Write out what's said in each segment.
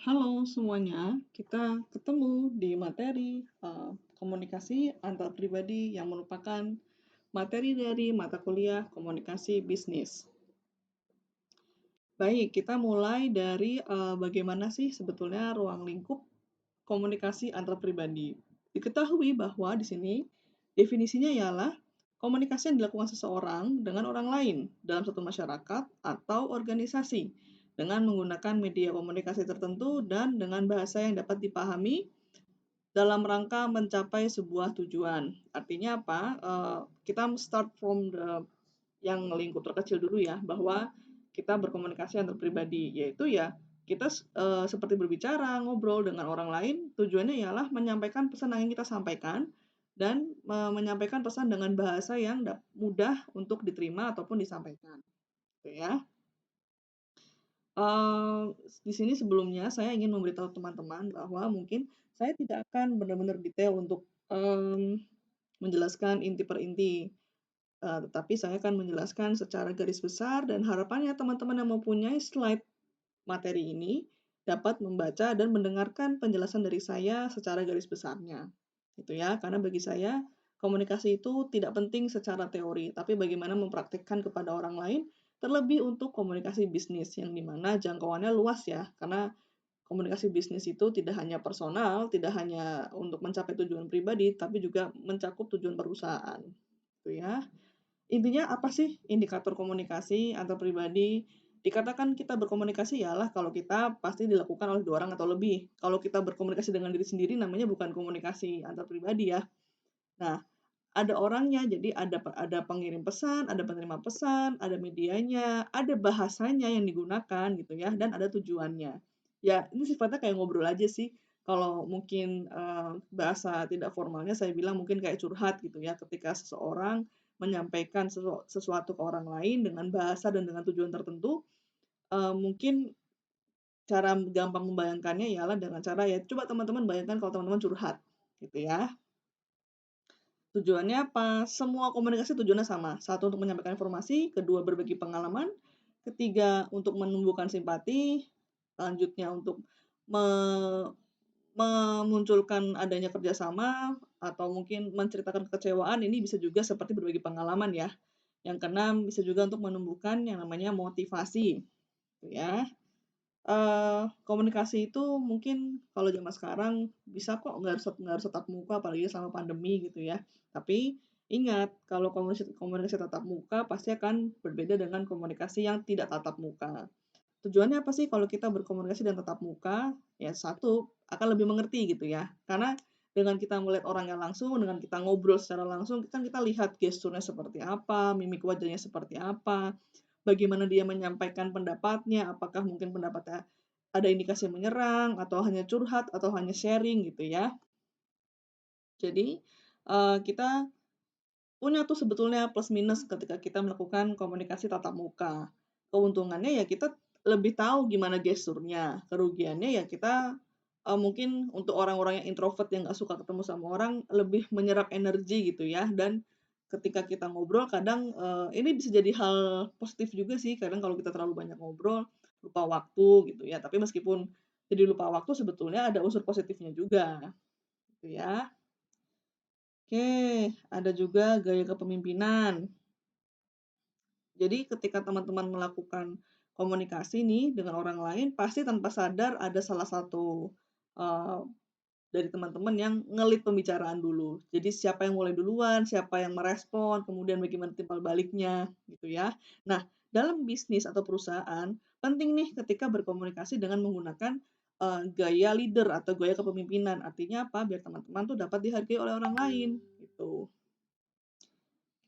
Halo semuanya, kita ketemu di materi komunikasi antar pribadi yang merupakan materi dari mata kuliah komunikasi bisnis. Baik, kita mulai dari bagaimana sih sebetulnya ruang lingkup komunikasi antar pribadi. Diketahui bahwa di sini definisinya ialah komunikasi yang dilakukan seseorang dengan orang lain dalam satu masyarakat atau organisasi dengan menggunakan media komunikasi tertentu dan dengan bahasa yang dapat dipahami dalam rangka mencapai sebuah tujuan. Artinya apa? Kita start from yang lingkup terkecil dulu ya, bahwa kita berkomunikasi antar pribadi, yaitu ya kita seperti berbicara, ngobrol dengan orang lain, tujuannya ialah menyampaikan pesan yang ingin kita sampaikan dan menyampaikan pesan dengan bahasa yang mudah untuk diterima ataupun disampaikan, gitu ya. Eee, di sini sebelumnya saya ingin memberitahu teman-teman bahwa mungkin saya tidak akan benar-benar detail untuk, menjelaskan inti per inti. Tetapi saya akan menjelaskan secara garis besar dan harapannya teman-teman yang mempunyai slide materi ini dapat membaca dan mendengarkan penjelasan dari saya secara garis besarnya. Gitu ya, karena bagi saya komunikasi itu tidak penting secara teori, tapi bagaimana mempraktikkan kepada orang lain, terlebih untuk komunikasi bisnis yang dimana jangkauannya luas ya, karena komunikasi bisnis itu tidak hanya personal, tidak hanya untuk mencapai tujuan pribadi, tapi juga mencakup tujuan perusahaan. Gitu ya. Intinya apa sih indikator komunikasi antar pribadi? Dikatakan kita berkomunikasi ialah kalau kita pasti dilakukan oleh 2 orang atau lebih. Kalau kita berkomunikasi dengan diri sendiri namanya bukan komunikasi antar pribadi ya. Nah, ada orangnya, jadi ada pengirim pesan, ada penerima pesan, ada medianya, ada bahasanya yang digunakan gitu ya, dan ada tujuannya. Ya, ini sifatnya kayak ngobrol aja sih. Kalau mungkin, bahasa tidak formalnya saya bilang mungkin kayak curhat gitu ya, ketika seseorang menyampaikan sesuatu ke orang lain dengan bahasa dan dengan tujuan tertentu, mungkin cara gampang membayangkannya ialah dengan cara ya coba teman-teman bayangkan kalau teman-teman curhat, gitu ya. Tujuannya apa? Semua komunikasi tujuannya sama. Satu, untuk menyampaikan informasi, kedua, berbagi pengalaman, ketiga, untuk menumbuhkan simpati, selanjutnya untuk me memunculkan adanya kerjasama, atau mungkin menceritakan kekecewaan, ini bisa juga seperti berbagi pengalaman ya. Yang keenam, bisa juga untuk menumbuhkan yang namanya motivasi, gitu ya. Komunikasi itu mungkin kalau zaman sekarang bisa kok nggak harus tatap muka apalagi selama pandemi gitu ya. Tapi ingat kalau komunikasi komunikasi tatap muka pasti akan berbeda dengan komunikasi yang tidak tatap muka. Tujuannya apa sih kalau kita berkomunikasi dan tatap muka? Ya satu, akan lebih mengerti gitu ya. Karena dengan kita melihat orangnya langsung, dengan kita ngobrol secara langsung, kan kita lihat gesturnya seperti apa, mimik wajahnya seperti apa, bagaimana dia menyampaikan pendapatnya, apakah mungkin pendapatnya ada indikasi menyerang, atau hanya curhat, atau hanya sharing gitu ya. Jadi, kita punya tuh sebetulnya plus minus ketika kita melakukan komunikasi tatap muka. Keuntungannya ya kita lebih tahu gimana gesturnya, kerugiannya ya kita, mungkin untuk orang-orang yang introvert yang nggak suka ketemu sama orang, lebih menyerap energi gitu ya, dan ketika kita ngobrol kadang, ini bisa jadi hal positif juga sih, kadang kalau kita terlalu banyak ngobrol, lupa waktu gitu ya, tapi meskipun jadi lupa waktu sebetulnya ada unsur positifnya juga, gitu ya. Oke, ada juga gaya kepemimpinan. Jadi ketika teman-teman melakukan komunikasi nih dengan orang lain, pasti tanpa sadar ada salah satu, eee, dari teman-teman yang ngelit pembicaraan dulu. Jadi siapa yang mulai duluan, siapa yang merespon, kemudian bagaimana timbal baliknya, gitu ya. Nah, dalam bisnis atau perusahaan, penting nih ketika berkomunikasi dengan menggunakan, gaya leader atau gaya kepemimpinan. Artinya apa? Biar teman-teman tuh dapat dihargai oleh orang lain, gitu.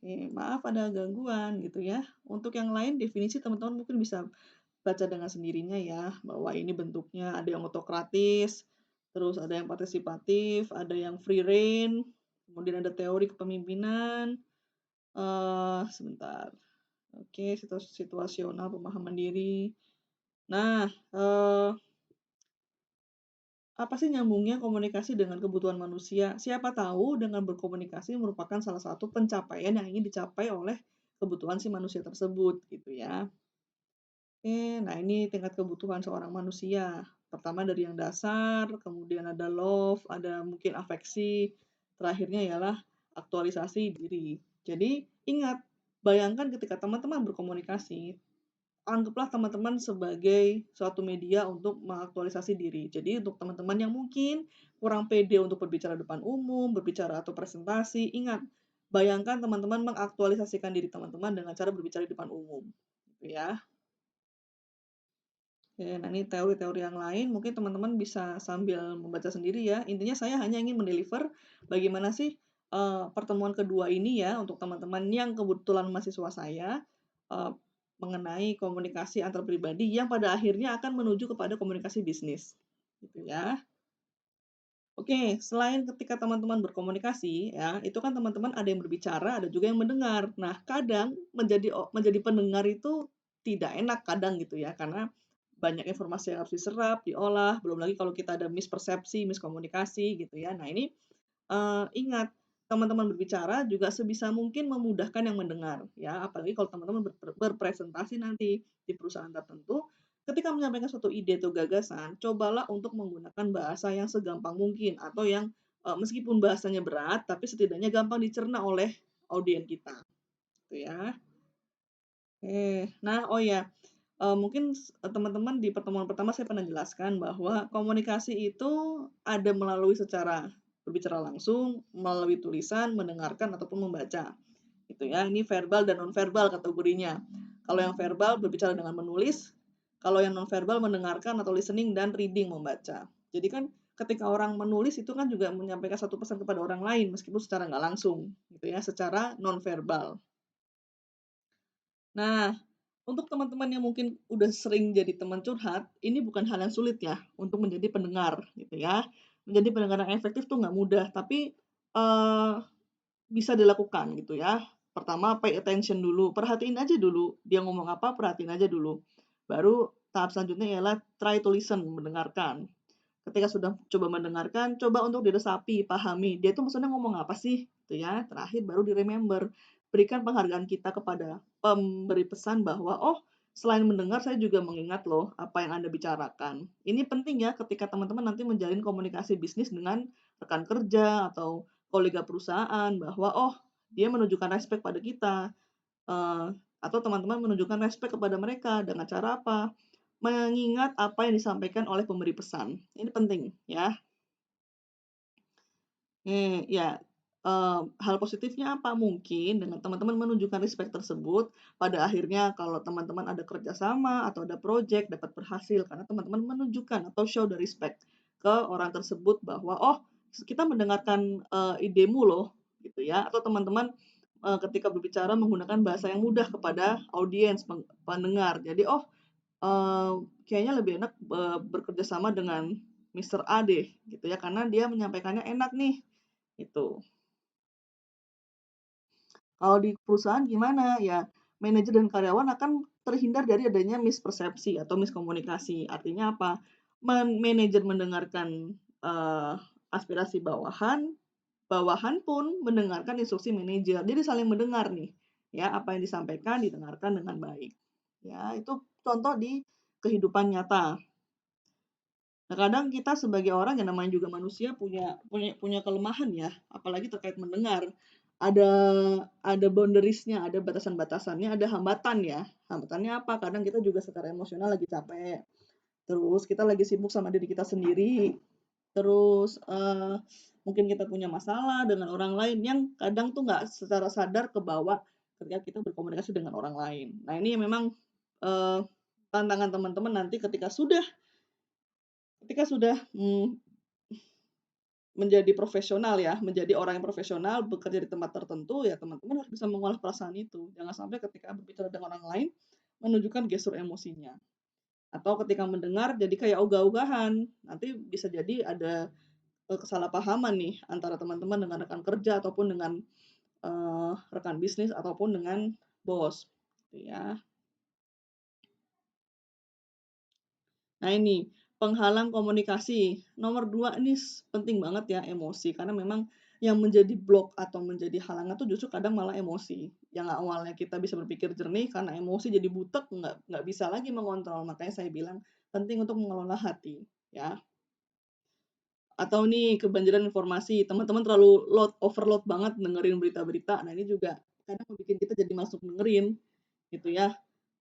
Oke, maaf ada gangguan gitu ya. Untuk yang lain definisi teman-teman mungkin bisa baca dengan sendirinya ya, bahwa ini bentuknya ada yang otokratis, terus ada yang partisipatif, ada yang free rein, kemudian ada teori kepemimpinan, sebentar. Oke, situasional, pemahaman diri. Nah, apa sih nyambungnya komunikasi dengan kebutuhan manusia? Siapa tahu dengan berkomunikasi merupakan salah satu pencapaian yang ingin dicapai oleh kebutuhan si manusia tersebut gitu ya. Oke, nah ini tingkat kebutuhan seorang manusia. Pertama dari yang dasar, kemudian ada love, ada mungkin afeksi, terakhirnya ialah aktualisasi diri. Jadi ingat, bayangkan ketika teman-teman berkomunikasi, anggaplah teman-teman sebagai suatu media untuk mengaktualisasi diri. Jadi untuk teman-teman yang mungkin kurang pede untuk berbicara depan umum, berbicara atau presentasi, ingat, bayangkan teman-teman mengaktualisasikan diri teman-teman dengan cara berbicara di depan umum. Gitu ya. Oke, nah ini teori-teori yang lain mungkin teman-teman bisa sambil membaca sendiri ya. Intinya saya hanya ingin mendeliver bagaimana sih pertemuan kedua ini ya untuk teman-teman yang kebetulan mahasiswa saya eh, mengenai komunikasi antar pribadi yang pada akhirnya akan menuju kepada komunikasi bisnis. Gitu ya. Oke, selain ketika teman-teman berkomunikasi ya, itu kan teman-teman ada yang berbicara, ada juga yang mendengar. Nah, kadang menjadi pendengar itu tidak enak kadang gitu ya, karena banyak informasi yang harus diserap, diolah, belum lagi kalau kita ada mispersepsi, miskomunikasi gitu ya. Nah, ini ingat, teman-teman berbicara juga sebisa mungkin memudahkan yang mendengar, ya. Apalagi kalau teman-teman berpresentasi nanti di perusahaan tertentu, ketika menyampaikan suatu ide atau gagasan, cobalah untuk menggunakan bahasa yang segampang mungkin atau yang, meskipun bahasanya berat, tapi setidaknya gampang dicerna oleh audiens kita, gitu ya. Nah, oh ya, mungkin teman-teman di pertemuan pertama saya pernah jelaskan bahwa komunikasi itu ada melalui secara berbicara langsung, melalui tulisan, mendengarkan, ataupun membaca, gitu ya. Ini verbal dan nonverbal kategorinya. Kalau yang verbal berbicara dengan menulis, kalau yang nonverbal mendengarkan atau listening dan reading membaca. Jadi kan ketika orang menulis itu kan juga menyampaikan satu pesan kepada orang lain meskipun secara nggak langsung, gitu ya, secara nonverbal. Nah, untuk teman-teman yang mungkin udah sering jadi teman curhat, ini bukan hal yang sulit ya untuk menjadi pendengar gitu ya. Menjadi pendengar yang efektif tuh nggak mudah, tapi bisa dilakukan gitu ya. Pertama pay attention dulu, perhatiin aja dulu dia ngomong apa, perhatiin aja dulu. Baru tahap selanjutnya ialah try to listen, mendengarkan. Ketika sudah coba mendengarkan, coba untuk diresapi, pahami, dia itu maksudnya ngomong apa sih, gitu ya. Terakhir baru di-remember. Berikan penghargaan kita kepada pemberi pesan bahwa, "Oh, selain mendengar saya juga mengingat loh apa yang Anda bicarakan." Ini penting ya ketika teman-teman nanti menjalin komunikasi bisnis dengan rekan kerja atau kolega perusahaan bahwa, oh, dia menunjukkan respect pada kita, eee, atau teman-teman menunjukkan respect kepada mereka dengan cara apa? Mengingat apa yang disampaikan oleh pemberi pesan. Ini penting ya. Ya, hal positifnya apa? Mungkin dengan teman-teman menunjukkan respect tersebut, pada akhirnya kalau teman-teman ada kerjasama atau ada project dapat berhasil karena teman-teman menunjukkan atau show the respect ke orang tersebut bahwa, "Oh, kita mendengarkan, idemu loh," gitu ya. Atau teman-teman, ketika berbicara menggunakan bahasa yang mudah kepada audiens, pendengar. Jadi, "Oh, kayaknya lebih enak, bekerja sama dengan Mister A deh," gitu ya, karena dia menyampaikannya enak nih, gitu. Kalau di perusahaan gimana? Ya, manajer dan karyawan akan terhindar dari adanya mispersepsi atau miskomunikasi. Artinya apa? Manajer mendengarkan, aspirasi bawahan, bawahan pun mendengarkan instruksi manajer. Jadi saling mendengar nih, ya, apa yang disampaikan didengarkan dengan baik. Ya, itu contoh di kehidupan nyata. Nah, kadang kita sebagai orang yang namanya juga manusia punya kelemahan ya, apalagi terkait mendengar. Ada ada boundaries-nya, ada batasan-batasannya, ada hambatan ya. Hambatannya apa? Kadang kita juga secara emosional lagi capek, terus kita lagi sibuk sama diri kita sendiri, terus, mungkin kita punya masalah dengan orang lain yang kadang tuh nggak secara sadar kebawa ketika kita berkomunikasi dengan orang lain. Nah, ini memang, eee, tantangan teman-teman nanti ketika sudah, menjadi profesional ya, menjadi orang yang profesional, bekerja di tempat tertentu, ya teman-teman harus bisa mengolah perasaan itu. Jangan sampai ketika berbicara dengan orang lain, menunjukkan gestur emosinya. Atau ketika mendengar jadi kayak ogah-ogahan, nanti bisa jadi ada, kesalahpahaman nih antara teman-teman dengan rekan kerja ataupun dengan, rekan bisnis ataupun dengan bos, gitu ya. Nah ini, penghalang komunikasi. Nomor 2 ini penting banget ya, emosi. Karena memang yang menjadi blok atau menjadi halangan tuh justru kadang malah emosi. Yang awalnya kita bisa berpikir jernih, karena emosi jadi butek, nggak bisa lagi mengontrol. Makanya saya bilang, penting untuk mengelola hati, ya. Atau nih kebanjiran informasi, teman-teman terlalu overload banget dengerin berita-berita. Nah, ini juga kadang bikin kita jadi masuk dengerin gitu ya.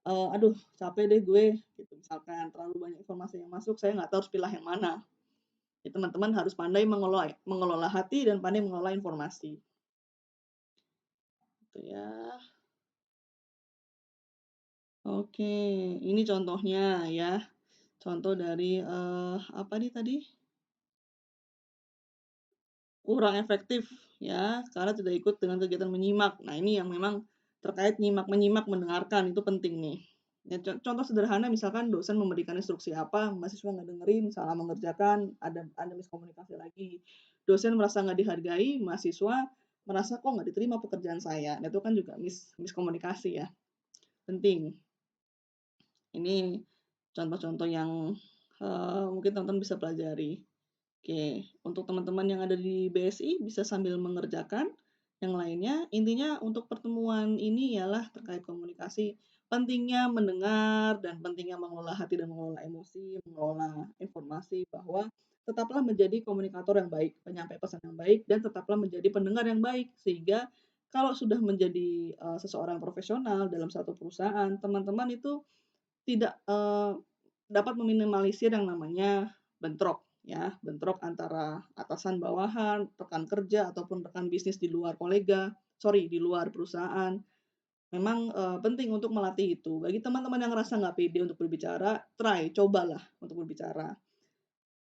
"Aduh capek deh gue," gitu misalkan, terlalu banyak informasi yang masuk, saya nggak tahu harus pilih yang mana. Ya teman-teman harus pandai mengelola mengelola hati dan pandai mengelola informasi, gitu ya. Oke, ini contohnya ya, contoh dari, apa nih tadi, kurang efektif ya, karena tidak ikut dengan kegiatan menyimak. Nah, ini yang memang terkait menyimak, mendengarkan itu penting nih. Ya, contoh sederhana misalkan dosen memberikan instruksi apa, mahasiswa nggak dengerin, salah mengerjakan, ada miskomunikasi lagi. Dosen merasa nggak dihargai, mahasiswa merasa kok nggak diterima pekerjaan saya. Nah, itu kan juga miskomunikasi ya, penting. Ini contoh-contoh yang mungkin teman-teman bisa pelajari. Oke, untuk teman-teman yang ada di BSI bisa sambil mengerjakan yang lainnya. Intinya untuk pertemuan ini ialah terkait komunikasi, pentingnya mendengar dan pentingnya mengelola hati dan mengelola emosi, mengelola informasi bahwa tetaplah menjadi komunikator yang baik, penyampai pesan yang baik, dan tetaplah menjadi pendengar yang baik. Sehingga kalau sudah menjadi seseorang profesional dalam satu perusahaan, teman-teman itu tidak, dapat meminimalisir yang namanya bentrok ya, bentrok antara atasan bawahan, rekan kerja, ataupun rekan bisnis di luar di luar perusahaan. Memang, penting untuk melatih itu. Bagi teman-teman yang ngerasa nggak pede untuk berbicara, cobalah untuk berbicara.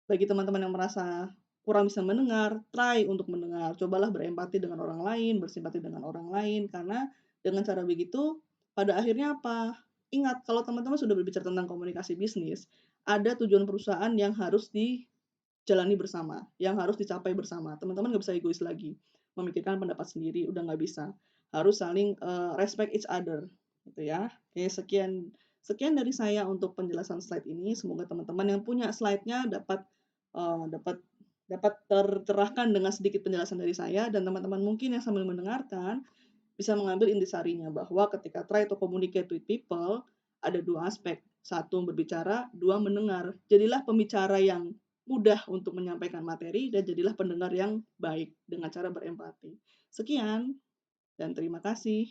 Bagi teman-teman yang merasa kurang bisa mendengar, try untuk mendengar. Cobalah berempati dengan orang lain, bersimpati dengan orang lain, karena dengan cara begitu, pada akhirnya apa? Ingat, kalau teman-teman sudah berbicara tentang komunikasi bisnis, ada tujuan perusahaan yang harus dijalani bersama, yang harus dicapai bersama. Teman-teman nggak bisa egois lagi, memikirkan pendapat sendiri, udah nggak bisa. Harus saling respect each other, gitu ya. Oke, sekian sekian dari saya untuk penjelasan slide ini. Semoga teman-teman yang punya slide-nya dapat dapat dapat tercerahkan dengan sedikit penjelasan dari saya, dan teman-teman mungkin yang sambil mendengarkan bisa mengambil intisarinya bahwa ketika try to communicate with people ada dua aspek. Satu berbicara, dua mendengar. Jadilah pembicara yang mudah untuk menyampaikan materi dan jadilah pendengar yang baik dengan cara berempati. Sekian dan terima kasih.